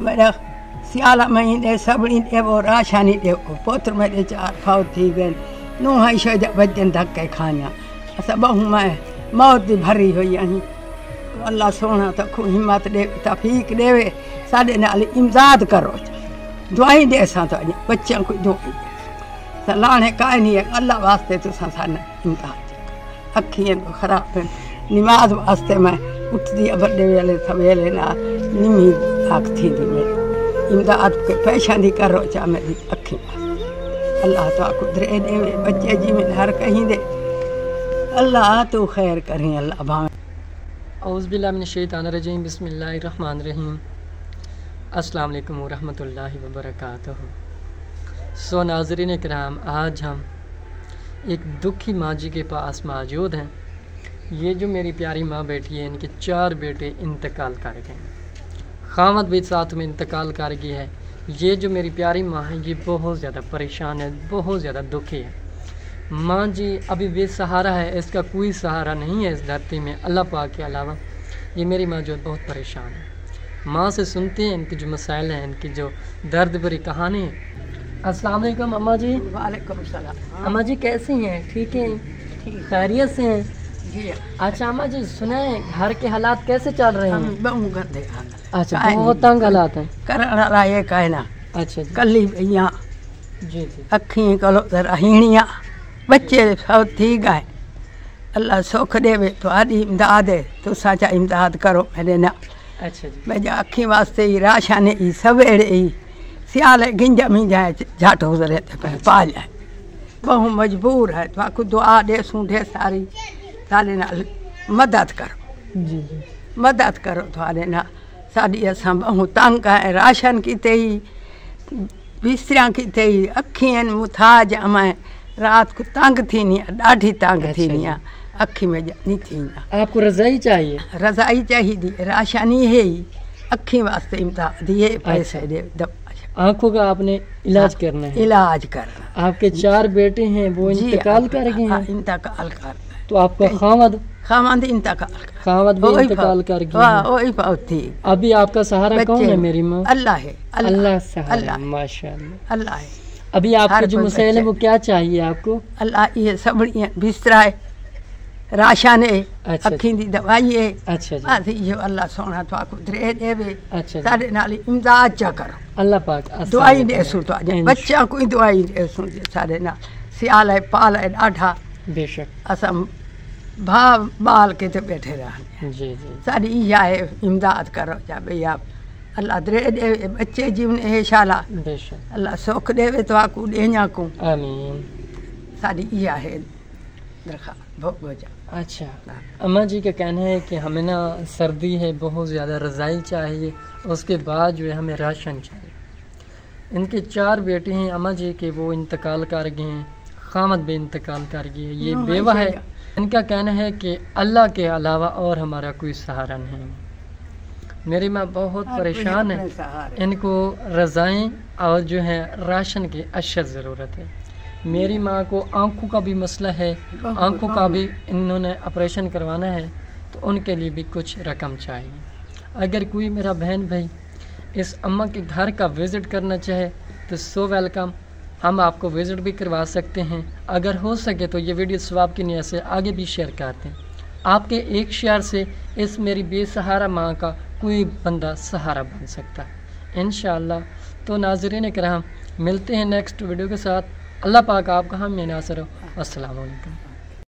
मेरा सियाला महीने सभनी ॾेवो राशानी ॾेवो पोत्र मेरे 4 फाउ थी गए नूंहं ईशो जा बचन धके खाया असां ॿहूं मौत जी भरी हुई आहीं अल्लाह सोना तो खूब हिम्मत दे तौफीक देवे साडे नाल इमदाद करो दुआई दे असां तो बच्चों को दुआई लाने काई नहीं है अल्लाह वास्ते तुसां साने इमदाद अखियां को खराब नमाज वास्ते मैं उठती बड़े वेले सवेले ना निमी आख थी मेरी इमदाद के पैसा दी करो चा मेरी अखी अल्लाह तो आपको दे देवे बच्चे जी में हर कहीं दे अल्लाह तो खैर करें अल्लाह भाव औज़ु बिल्लाहि मिनश शैतानिर रजीम बिस्मिल्लाहिर रहमानिर रहीम अस्सलाम वालेकुम व रहमतुल्लाहि व बरकातुहू। सो नाज़रीन किराम, आज हम एक दुखी माँ जी के पास मौजूद हैं। ये जो मेरी प्यारी माँ बैठी है, इनके 4 बेटे इंतकाल कर गए, खामद भी साथ में इंतकाल कर गई है। ये जो मेरी प्यारी माँ है ये बहुत ज़्यादा परेशान है, बहुत ज़्यादा दुखी है। माँ जी अभी बेसहारा है, इसका कोई सहारा नहीं है इस धरती में अल्लाह पाक के अलावा। ये मेरी माँ जो बहुत परेशान है। माँ से सुनते हैं इनके जो मसाइल हैं, इनकी जो दर्द भरी कहानी है। अस्सलाम वालेकुम अम्मा जी। वालेकुम सलाम। अम्मा जी कैसी हैं? ठीक हैं? खैरियत से हैं? जी। अच्छा अम्मा जी, सुना है घर के हालात कैसे चल रहे हैं? बहुत गंदे अच्छा, बहुत तंग हालात हैं। करना ये कहना अच्छा जी। कली यहाँ जी जी। अखी कलो हीणिया बच्चे सब थी गए अल्लाह सुख देवे तो आदि इमदाद है तुसा चा इमदाद करो मेरे ना। अच्छा जी। मैं जा अखी वास्ते ही राशाने ही सवेरे ही सियाले गिंजा मिंजा झाट हो रहते पे पा जाए बहु मजबूर है तो आपको दुआ दे सूंढे सारी थारे नाल मदद करो जी जी। मदद करो थारे ना साड़ी असां बहु तंग है राशन किते ही बिस्तरा किते ही अखियन मुथाज मैं रात को तंग थी नहीं ॾाढी तंग थी नहीं अखी में नहीं थी। आपको रज़ाई चाहिए? रज़ाई चाहिए, राशनी है ही अखी वास्ते इमदाद ये पैसे दे आँखों का आपने इलाज करना है? इलाज करना। आपके 4 बेटे हैं वो इंतकाल कर गए हैं? इंतकाल कर। तो आपका खामद इंतकाल खामद भी इंतकाल कर गया। वही बहुत थी। अभी आपका सहारा कौन है मेरी माँ? अल्लाह है। अल्लाह सहारा, माशाअल्लाह अल्लाह है। अभी आपके जो मसाइल है वो क्या चाहिए आपको? अल्लाह ये सब बिस्तरा है, राशन है, अच्छा अखी दी दवाई है। अच्छा जी। बस ये अल्लाह सोना तो आपको दे देवे। अच्छा सारे नाल इमदाद चा करो अल्लाह पाक दुआई दे सु तो बच्चा कोई दुआई दे सु सारे नाल सियाल है पाल है ॾाढा बेशक असम भाव बाल के तो बैठे रहने जी जी। सारी इया है इमदाद करो चा भई आप अल्लाह दे दे बच्चे जीवन है शाला बेशक अल्लाह सुख देवे तो आपको देना को आमीन। सारी इया है दरखास्त भोजा। अच्छा अम्मा जी का कहना है कि हमें ना सर्दी है, बहुत ज़्यादा रज़ाई चाहिए, उसके बाद जो है हमें राशन चाहिए। इनके 4 बेटे हैं अम्मा जी के, वो इंतकाल कर गए हैं, खामद भी इंतकाल कर गई है, ये बेवा है। इनका कहना है कि अल्लाह के अलावा और हमारा कोई सहारा नहीं। मेरी माँ बहुत परेशान है, इनको रज़ाएँ और जो है राशन की अशद ज़रूरत है। मेरी माँ को आँखों का भी मसला है, आँखों का भी इन्होंने ऑपरेशन करवाना है, तो उनके लिए भी कुछ रकम चाहिए। अगर कोई मेरा बहन भाई इस अम्मा के घर का विज़िट करना चाहे तो सो वेलकम, हम आपको विज़िट भी करवा सकते हैं। अगर हो सके तो ये वीडियो सवाब की नियत से आगे भी शेयर करते हैं। आपके एक शेयर से इस मेरी बेसहारा माँ का कोई बंदा सहारा बन सकता है इंशाअल्लाह। तो नाज़रीन किराम, मिलते हैं नेक्स्ट वीडियो के साथ। अल्लाह पाक आपका हम नासर हो। अस्सलाम वालेकुम।